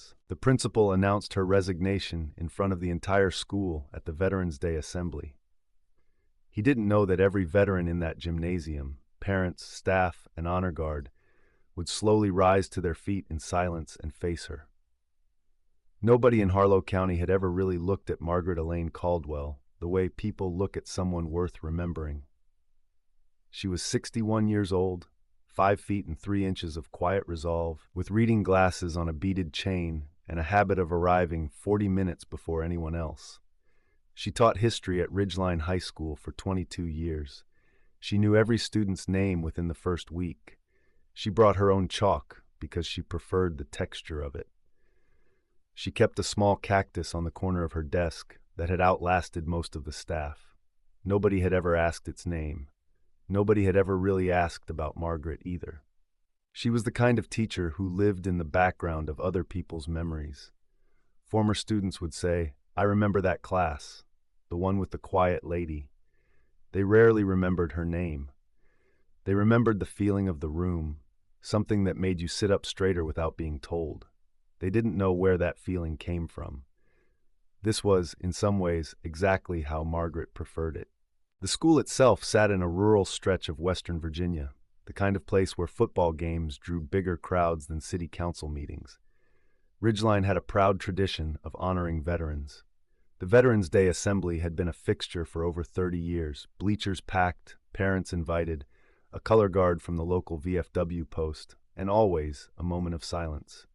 class, the principal announced her resignation in front of the entire school at the Veterans Day assembly. He didn't know that every veteran in that gymnasium, parents, staff, and honor guard, would slowly rise to their feet in silence and face her. Nobody in Harlow County had ever really looked at Margaret Elaine Caldwell the way people look at someone worth remembering. She was 61 years old, 5 feet and 3 inches of quiet resolve, with reading glasses on a beaded chain and a habit of arriving 40 minutes before anyone else. She taught history at Ridgeline High School for 22 years. She knew every student's name within the first week. She brought her own chalk because she preferred the texture of it. She kept a small cactus on the corner of her desk that had outlasted most of the staff. Nobody had ever asked its name. Nobody had ever really asked about Margaret either. She was the kind of teacher who lived in the background of other people's memories. Former students would say, "I remember that class, the one with the quiet lady." They rarely remembered her name. They remembered the feeling of the room, something that made you sit up straighter without being told. They didn't know where that feeling came from. This was, in some ways, exactly how Margaret preferred it. The school itself sat in a rural stretch of Western Virginia, the kind of place where football games drew bigger crowds than city council meetings. Ridgeline had a proud tradition of honoring veterans. The Veterans Day Assembly had been a fixture for over 30 years, bleachers packed, parents invited, a color guard from the local VFW post, and always a moment of silence.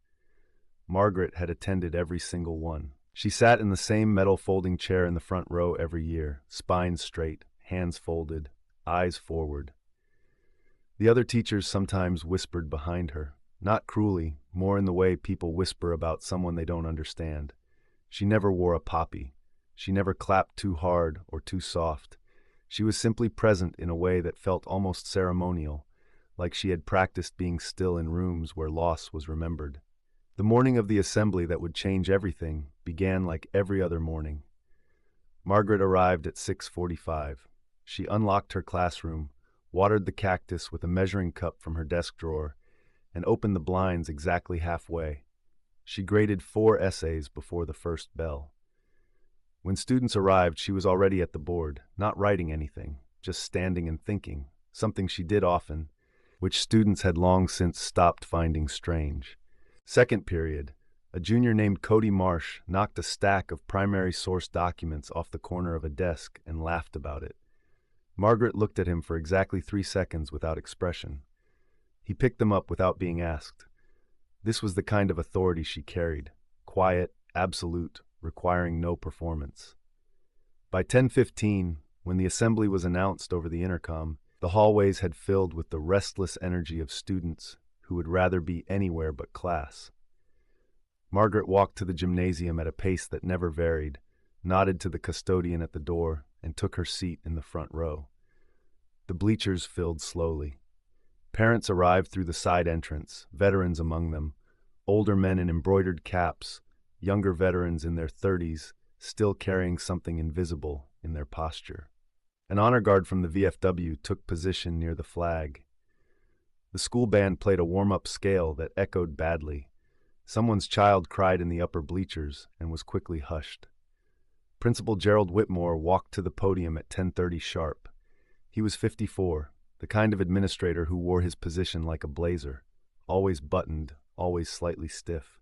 Margaret had attended every single one. She sat in the same metal folding chair in the front row every year, spine straight, hands folded, eyes forward. The other teachers sometimes whispered behind her, not cruelly, more in the way people whisper about someone they don't understand. She never wore a poppy. She never clapped too hard or too soft. She was simply present in a way that felt almost ceremonial, like she had practiced being still in rooms where loss was remembered. The morning of the assembly that would change everything began like every other morning. Margaret arrived at 6:45. She unlocked her classroom, watered the cactus with a measuring cup from her desk drawer, and opened the blinds exactly halfway. She graded 4 essays before the first bell. When students arrived, she was already at the board, not writing anything, just standing and thinking, something she did often, which students had long since stopped finding strange. Second period, a junior named Cody Marsh knocked a stack of primary source documents off the corner of a desk and laughed about it. Margaret looked at him for exactly 3 seconds without expression. He picked them up without being asked. This was the kind of authority she carried, quiet, absolute, requiring no performance. By 10:15, when the assembly was announced over the intercom, the hallways had filled with the restless energy of students who would rather be anywhere but class. Margaret walked to the gymnasium at a pace that never varied, nodded to the custodian at the door, and took her seat in the front row. The bleachers filled slowly. Parents arrived through the side entrance, veterans among them, older men in embroidered caps, younger veterans in their 30s, still carrying something invisible in their posture. An honor guard from the VFW took position near the flag. The school band played a warm-up scale that echoed badly. Someone's child cried in the upper bleachers and was quickly hushed. Principal Gerald Whitmore walked to the podium at 10:30 sharp. He was 54, the kind of administrator who wore his position like a blazer, always buttoned, always slightly stiff.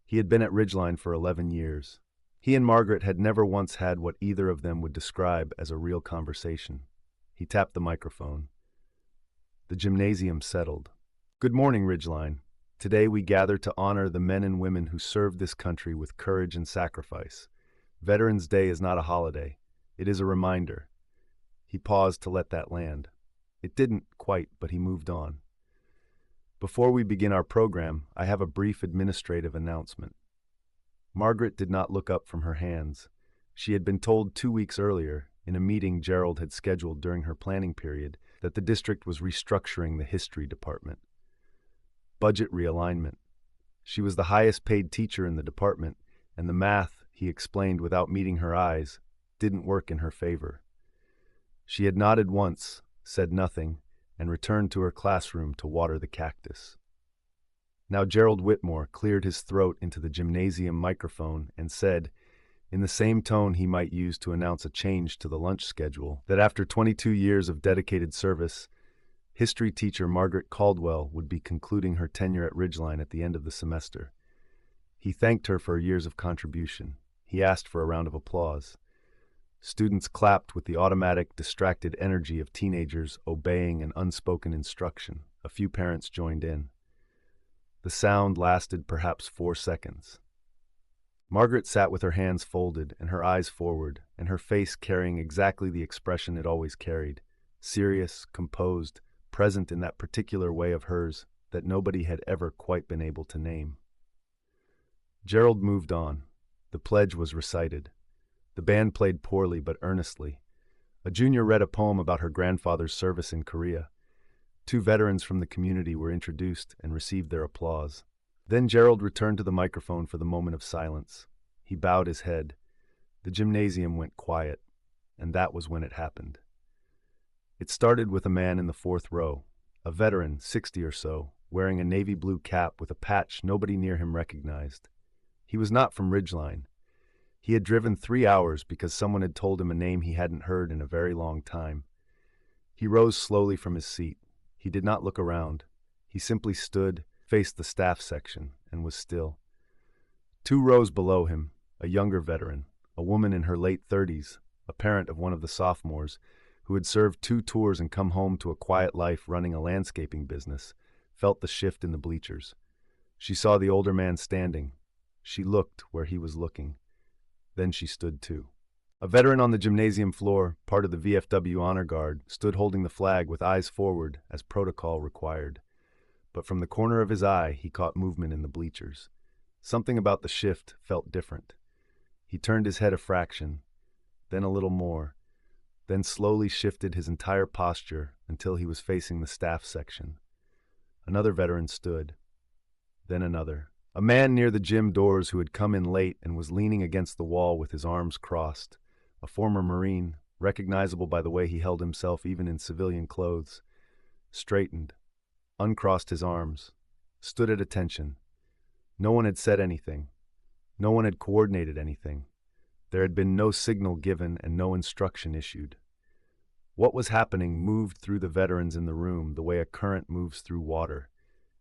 He had been at Ridgeline for 11 years. He and Margaret had never once had what either of them would describe as a real conversation. He tapped the microphone. The gymnasium settled. "Good morning, Ridgeline. Today we gather to honor the men and women who served this country with courage and sacrifice. Veterans Day is not a holiday. It is a reminder." He paused to let that land. It didn't quite, but he moved on. "Before we begin our program, I have a brief administrative announcement." Margaret did not look up from her hands. She had been told 2 weeks earlier, in a meeting Gerald had scheduled during her planning period, that the district was restructuring the history department. Budget realignment. She was the highest paid teacher in the department, and the math, he explained without meeting her eyes, didn't work in her favor. She had nodded once, said nothing, and returned to her classroom to water the cactus. Now Gerald Whitmore cleared his throat into the gymnasium microphone and said, in the same tone he might use to announce a change to the lunch schedule, that after 22 years of dedicated service, history teacher Margaret Caldwell would be concluding her tenure at Ridgeline at the end of the semester. He thanked her for years of contribution. He asked for a round of applause. Students clapped with the automatic, distracted energy of teenagers obeying an unspoken instruction. A few parents joined in. The sound lasted perhaps 4 seconds. Margaret sat with her hands folded and her eyes forward, and her face carrying exactly the expression it always carried, serious, composed, present in that particular way of hers that nobody had ever quite been able to name. Gerald moved on. The pledge was recited. The band played poorly but earnestly. A junior read a poem about her grandfather's service in Korea. 2 veterans from the community were introduced and received their applause. Then Gerald returned to the microphone for the moment of silence. He bowed his head. The gymnasium went quiet, and that was when it happened. It started with a man in the 4th row, a veteran, 60 or so, wearing a navy blue cap with a patch nobody near him recognized. He was not from Ridgeline. He had driven 3 hours because someone had told him a name he hadn't heard in a very long time. He rose slowly from his seat. He did not look around. He simply stood, faced the staff section, and was still. 2 rows below him, a younger veteran, a woman in her late 30s, a parent of one of the sophomores, who had served 2 tours and come home to a quiet life running a landscaping business, felt the shift in the bleachers. She saw the older man standing. She looked where he was looking. Then she stood too. A veteran on the gymnasium floor, part of the VFW Honor Guard, stood holding the flag with eyes forward as protocol required. But from the corner of his eye, he caught movement in the bleachers. Something about the shift felt different. He turned his head a fraction, then a little more, then slowly shifted his entire posture until he was facing the staff section. Another veteran stood, then another. A man near the gym doors who had come in late and was leaning against the wall with his arms crossed, a former Marine, recognizable by the way he held himself even in civilian clothes, straightened, uncrossed his arms, stood at attention. No one had said anything. No one had coordinated anything. There had been no signal given and no instruction issued. What was happening moved through the veterans in the room the way a current moves through water,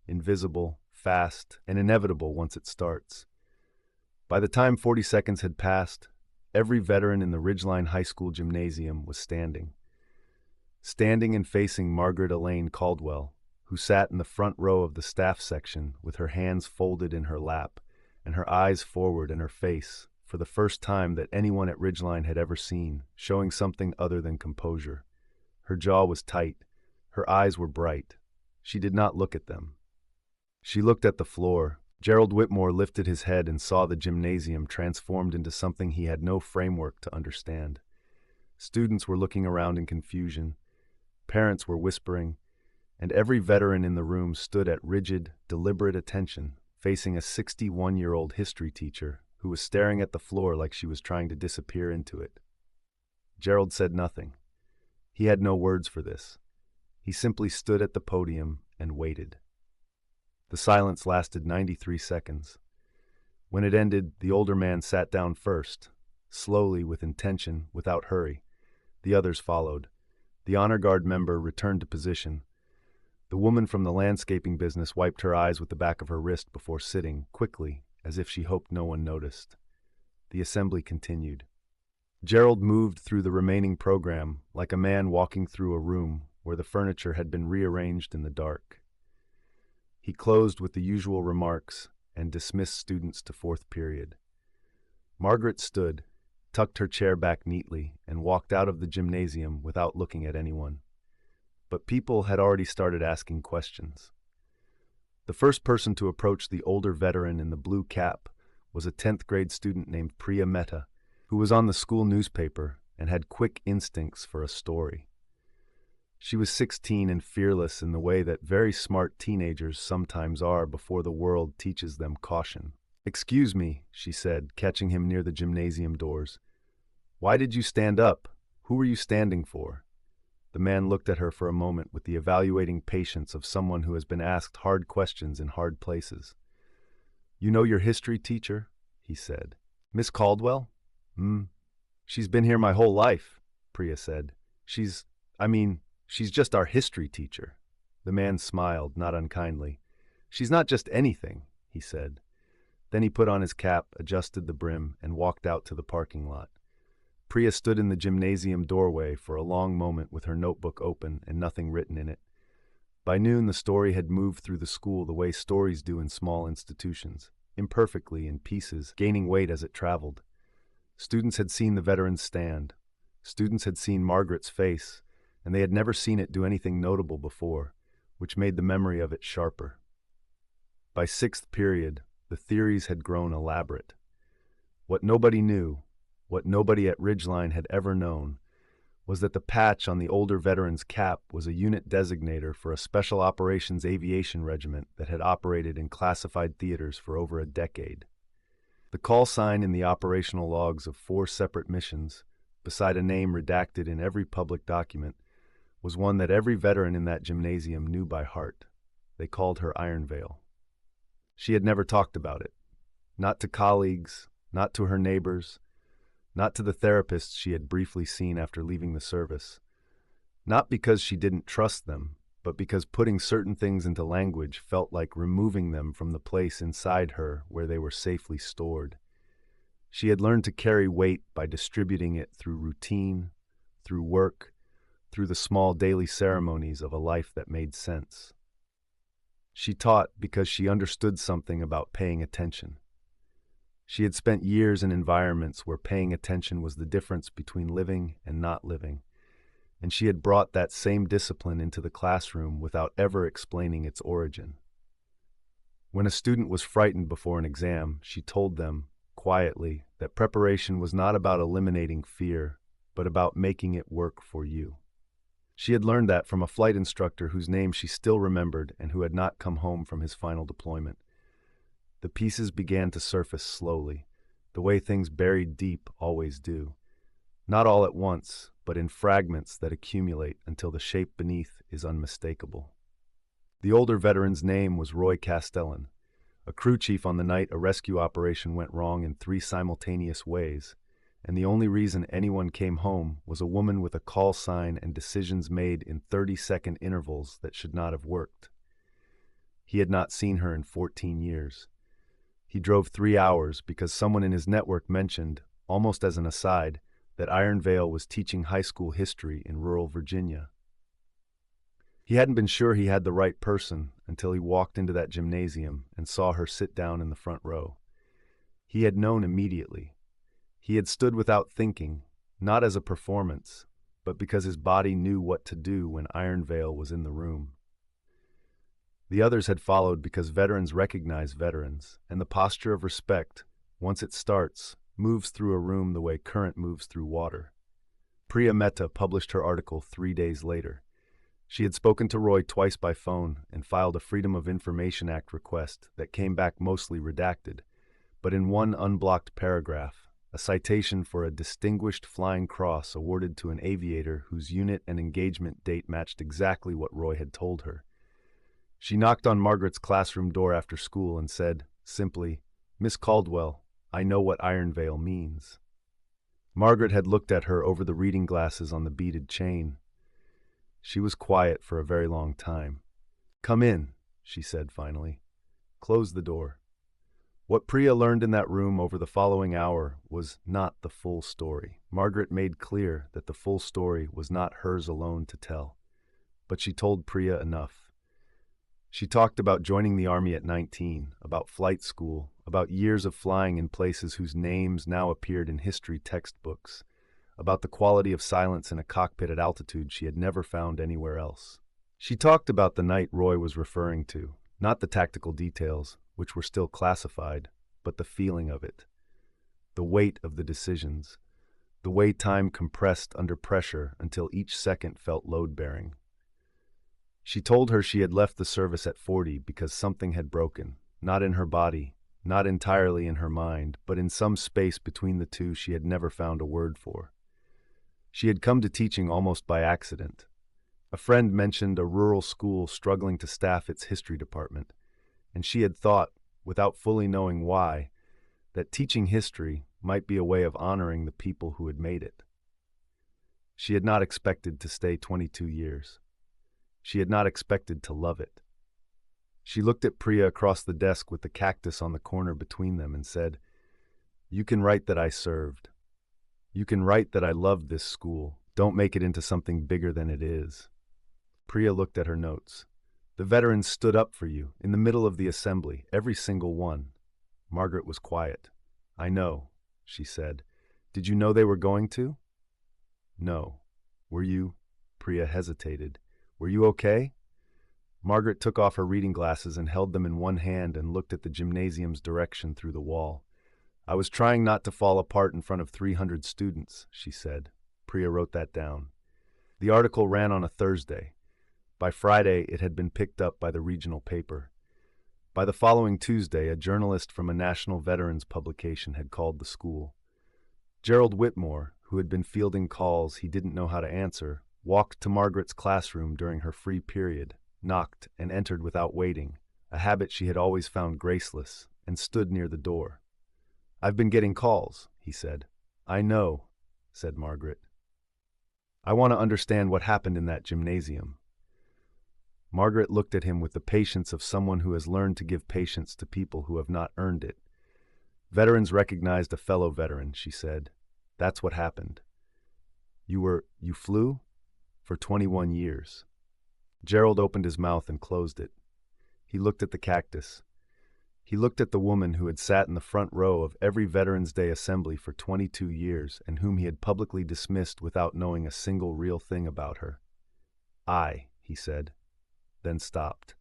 invisible, fast, and inevitable once it starts. By the time 40 seconds had passed, every veteran in the Ridgeline High School gymnasium was standing. Standing and facing Margaret Elaine Caldwell, who sat in the front row of the staff section with her hands folded in her lap and her eyes forward in her face for the first time that anyone at Ridgeline had ever seen, showing something other than composure. Her jaw was tight. Her eyes were bright. She did not look at them. She looked at the floor. Gerald Whitmore lifted his head and saw the gymnasium transformed into something he had no framework to understand. Students were looking around in confusion. Parents were whispering, and every veteran in the room stood at rigid, deliberate attention, facing a 61-year-old history teacher who was staring at the floor like she was trying to disappear into it. Gerald said nothing. He had no words for this. He simply stood at the podium and waited. The silence lasted 93 seconds. When it ended, the older man sat down first, slowly, with intention, without hurry. The others followed. The honor guard member returned to position. The woman from the landscaping business wiped her eyes with the back of her wrist before sitting, quickly, as if she hoped no one noticed. The assembly continued. Gerald moved through the remaining program like a man walking through a room where the furniture had been rearranged in the dark. He closed with the usual remarks and dismissed students to 4th period. Margaret stood, tucked her chair back neatly, and walked out of the gymnasium without looking at anyone. But people had already started asking questions. The first person to approach the older veteran in the blue cap was a 10th grade student named Priya Mehta, who was on the school newspaper and had quick instincts for a story. She was 16 and fearless in the way that very smart teenagers sometimes are before the world teaches them caution. "Excuse me," she said, catching him near the gymnasium doors. "Why did you stand up? Who were you standing for?" The man looked at her for a moment with the evaluating patience of someone who has been asked hard questions in hard places. "You know your history teacher?" he said. "Miss Caldwell?" She's been here my whole life," Priya said. She's just our history teacher." The man smiled, not unkindly. "She's not just anything," he said. Then he put on his cap, adjusted the brim, and walked out to the parking lot. Priya stood in the gymnasium doorway for a long moment with her notebook open and nothing written in it. By noon, the story had moved through the school the way stories do in small institutions, imperfectly, in pieces, gaining weight as it traveled. Students had seen the veterans stand. Students had seen Margaret's face, and they had never seen it do anything notable before, which made the memory of it sharper. By sixth period, the theories had grown elaborate. What nobody knew, what nobody at Ridgeline had ever known, was that the patch on the older veteran's cap was a unit designator for a special operations aviation regiment that had operated in classified theaters for over a decade. The call sign in the operational logs of 4 separate missions, beside a name redacted in every public document, was one that every veteran in that gymnasium knew by heart. They called her Iron Veil. She had never talked about it. Not to colleagues, not to her neighbors, not to the therapists she had briefly seen after leaving the service. Not because she didn't trust them, but because putting certain things into language felt like removing them from the place inside her where they were safely stored. She had learned to carry weight by distributing it through routine, through work, through the small daily ceremonies of a life that made sense. She taught because she understood something about paying attention. She had spent years in environments where paying attention was the difference between living and not living, and she had brought that same discipline into the classroom without ever explaining its origin. When a student was frightened before an exam, she told them, quietly, that preparation was not about eliminating fear, but about making it work for you. She had learned that from a flight instructor whose name she still remembered and who had not come home from his final deployment. The pieces began to surface slowly, the way things buried deep always do. Not all at once, but in fragments that accumulate until the shape beneath is unmistakable. The older veteran's name was Roy Castellan, a crew chief on the night a rescue operation went wrong in 3 simultaneous ways, and the only reason anyone came home was a woman with a call sign and decisions made in 30-second intervals that should not have worked. He had not seen her in 14 years. He drove 3 hours because someone in his network mentioned, almost as an aside, that Iron Veil was teaching high school history in rural Virginia. He hadn't been sure he had the right person until he walked into that gymnasium and saw her sit down in the front row. He had known immediately. He had stood without thinking, not as a performance, but because his body knew what to do when Iron Veil was in the room. The others had followed because veterans recognize veterans, and the posture of respect, once it starts, moves through a room the way current moves through water. Priya Mehta published her article 3 days later. She had spoken to Roy twice by phone and filed a Freedom of Information Act request that came back mostly redacted, but in one unblocked paragraph, a citation for a Distinguished Flying Cross awarded to an aviator whose unit and engagement date matched exactly what Roy had told her. She knocked on Margaret's classroom door after school and said, simply, "Miss Caldwell, I know what Iron Veil means." Margaret had looked at her over the reading glasses on the beaded chain. She was quiet for a very long time. "Come in," she said finally. "Close the door." What Priya learned in that room over the following hour was not the full story. Margaret made clear that the full story was not hers alone to tell. But she told Priya enough. She talked about joining the Army at 19, about flight school, about years of flying in places whose names now appeared in history textbooks, about the quality of silence in a cockpit at altitude she had never found anywhere else. She talked about the night Roy was referring to, not the tactical details, which were still classified, but the feeling of it, the weight of the decisions, the way time compressed under pressure until each second felt load-bearing. She told her she had left the service at 40 because something had broken, not in her body, not entirely in her mind, but in some space between the two she had never found a word for. She had come to teaching almost by accident, A friend mentioned a rural school struggling to staff its history department, and she had thought, without fully knowing why, that teaching history might be a way of honoring the people who had made it. She had not expected to stay 22 years. She had not expected to love it. She looked at Priya across the desk with the cactus on the corner between them and said, "You can write that I served. You can write that I loved this school. Don't make it into something bigger than it is." Priya looked at her notes. "The veterans stood up for you, in the middle of the assembly, every single one." Margaret was quiet. "I know," she said. "Did you know they were going to?" "No." "Were you?" Priya hesitated. "Were you okay?" Margaret took off her reading glasses and held them in one hand and looked at the gymnasium's direction through the wall. "I was trying not to fall apart in front of 300 students," she said. Priya wrote that down. The article ran on a Thursday. By Friday, it had been picked up by the regional paper. By the following Tuesday, a journalist from a national veterans publication had called the school. Gerald Whitmore, who had been fielding calls he didn't know how to answer, walked to Margaret's classroom during her free period, knocked, and entered without waiting, a habit she had always found graceless, and stood near the door. "I've been getting calls," he said. "I know," said Margaret. "I want to understand what happened in that gymnasium." Margaret looked at him with the patience of someone who has learned to give patience to people who have not earned it. "Veterans recognized a fellow veteran," she said. "That's what happened." You flew? For 21 years. Gerald opened his mouth and closed it. He looked at the cactus. He looked at the woman who had sat in the front row of every Veterans Day assembly for 22 years and whom he had publicly dismissed without knowing a single real thing about her. He said, then stopped.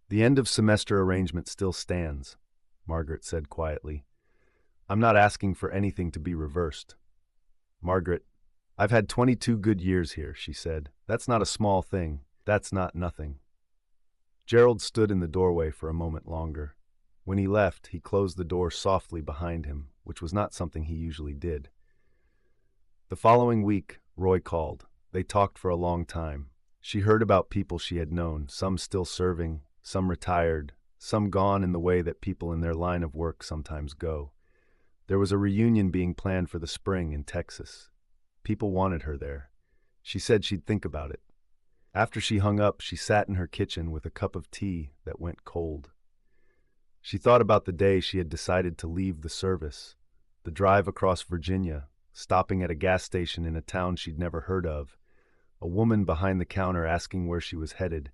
"The end of semester arrangement still stands," Margaret said quietly. "I'm not asking for anything to be reversed." "Margaret, I've had 22 good years here," she said. "That's not a small thing. That's not nothing." Gerald stood in the doorway for a moment longer. When he left, he closed the door softly behind him, which was not something he usually did. The following week, Roy called. They talked for a long time. She heard about people she had known, some still serving, some retired, some gone in the way that people in their line of work sometimes go. There was a reunion being planned for the spring in Texas. People wanted her there. She said she'd think about it. After she hung up, she sat in her kitchen with a cup of tea that went cold. She thought about the day she had decided to leave the service, the drive across Virginia, stopping at a gas station in a town she'd never heard of, a woman behind the counter asking where she was headed,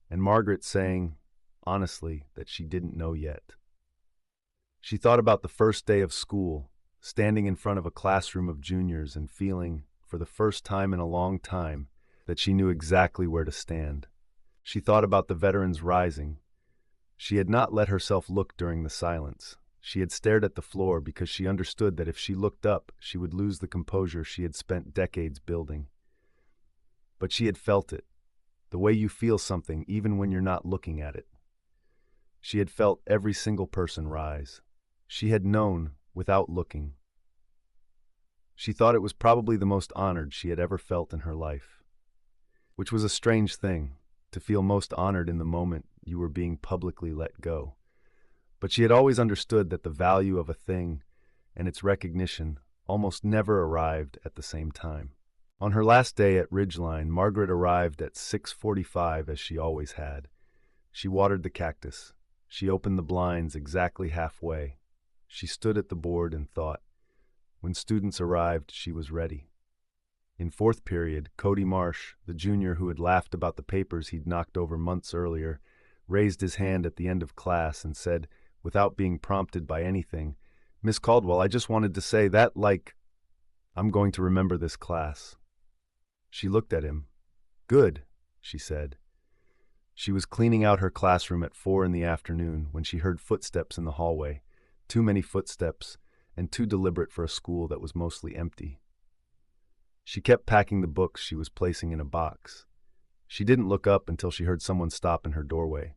and Margaret saying, honestly, that she didn't know yet. She thought about the first day of school, standing in front of a classroom of juniors and feeling, for the first time in a long time, that she knew exactly where to stand. She thought about the veterans rising. She had not let herself look during the silence. She had stared at the floor because she understood that if she looked up, she would lose the composure she had spent decades building. But she had felt it, the way you feel something even when you're not looking at it. She had felt every single person rise. She had known without looking. She thought it was probably the most honored she had ever felt in her life, which was a strange thing, to feel most honored in the moment you were being publicly let go. But she had always understood that the value of a thing and its recognition almost never arrived at the same time. On her last day at Ridgeline, Margaret arrived at 6:45 as she always had. She watered the cactus. She opened the blinds exactly halfway. She stood at the board and thought. When students arrived, she was ready. In fourth period, Cody Marsh, the junior who had laughed about the papers he'd knocked over months earlier, raised his hand at the end of class and said, without being prompted by anything, "Miss Caldwell, I just wanted to say that, I'm going to remember this class." She looked at him. "Good," she said. She was cleaning out her classroom at 4 in the afternoon when she heard footsteps in the hallway, too many footsteps, and too deliberate for a school that was mostly empty. She kept packing the books she was placing in a box. She didn't look up until she heard someone stop in her doorway.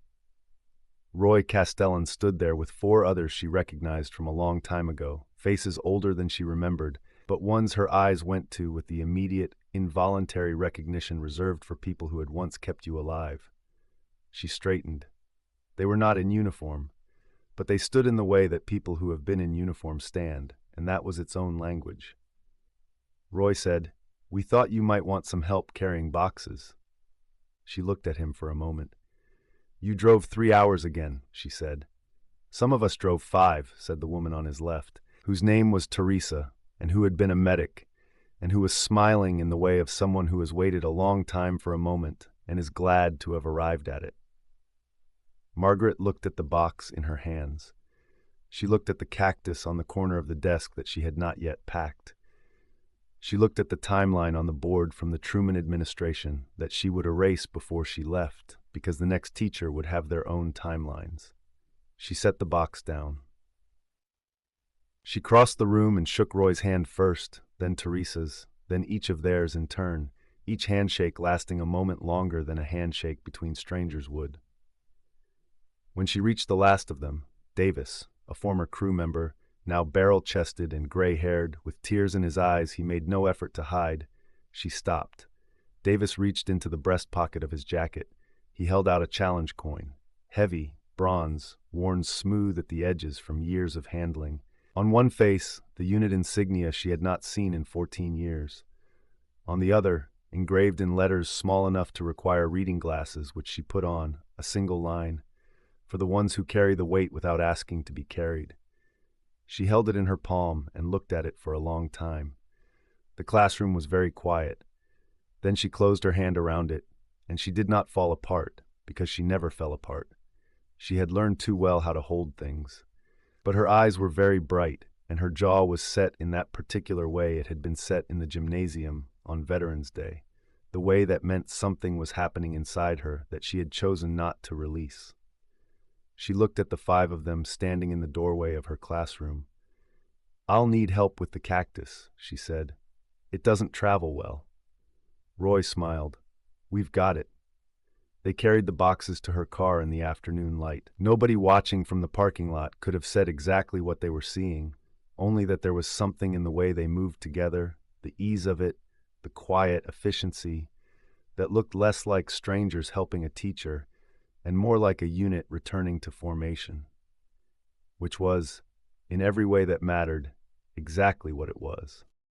Roy Castellan stood there with 4 others she recognized from a long time ago, faces older than she remembered, but ones her eyes went to with the immediate, involuntary recognition reserved for people who had once kept you alive. She straightened. They were not in uniform, but they stood in the way that people who have been in uniform stand, and that was its own language. Roy said, "We thought you might want some help carrying boxes." She looked at him for a moment. "You drove 3 hours again," she said. "Some of us drove 5, said the woman on his left, whose name was Teresa, and who had been a medic, and who was smiling in the way of someone who has waited a long time for a moment and is glad to have arrived at it. Margaret looked at the box in her hands. She looked at the cactus on the corner of the desk that she had not yet packed. She looked at the timeline on the board from the Truman administration that she would erase before she left, because the next teacher would have their own timelines. She set the box down. She crossed the room and shook Roy's hand first, then Teresa's, then each of theirs in turn, each handshake lasting a moment longer than a handshake between strangers would. When she reached the last of them, Davis, a former crew member, now barrel-chested and gray-haired, with tears in his eyes he made no effort to hide, she stopped. Davis reached into the breast pocket of his jacket. He held out a challenge coin, heavy, bronze, worn smooth at the edges from years of handling. On one face, the unit insignia she had not seen in 14 years. On the other, engraved in letters small enough to require reading glasses, which she put on, a single line, "For the ones who carry the weight without asking to be carried." She held it in her palm and looked at it for a long time. The classroom was very quiet. Then she closed her hand around it, and she did not fall apart, because she never fell apart. She had learned too well how to hold things. But her eyes were very bright, and her jaw was set in that particular way it had been set in the gymnasium on Veterans Day, the way that meant something was happening inside her that she had chosen not to release. She looked at the 5 of them standing in the doorway of her classroom. "I'll need help with the cactus," she said. "It doesn't travel well." Roy smiled. "We've got it." They carried the boxes to her car in the afternoon light. Nobody watching from the parking lot could have said exactly what they were seeing, only that there was something in the way they moved together, the ease of it, the quiet efficiency, that looked less like strangers helping a teacher and more like a unit returning to formation, which was, in every way that mattered, exactly what it was.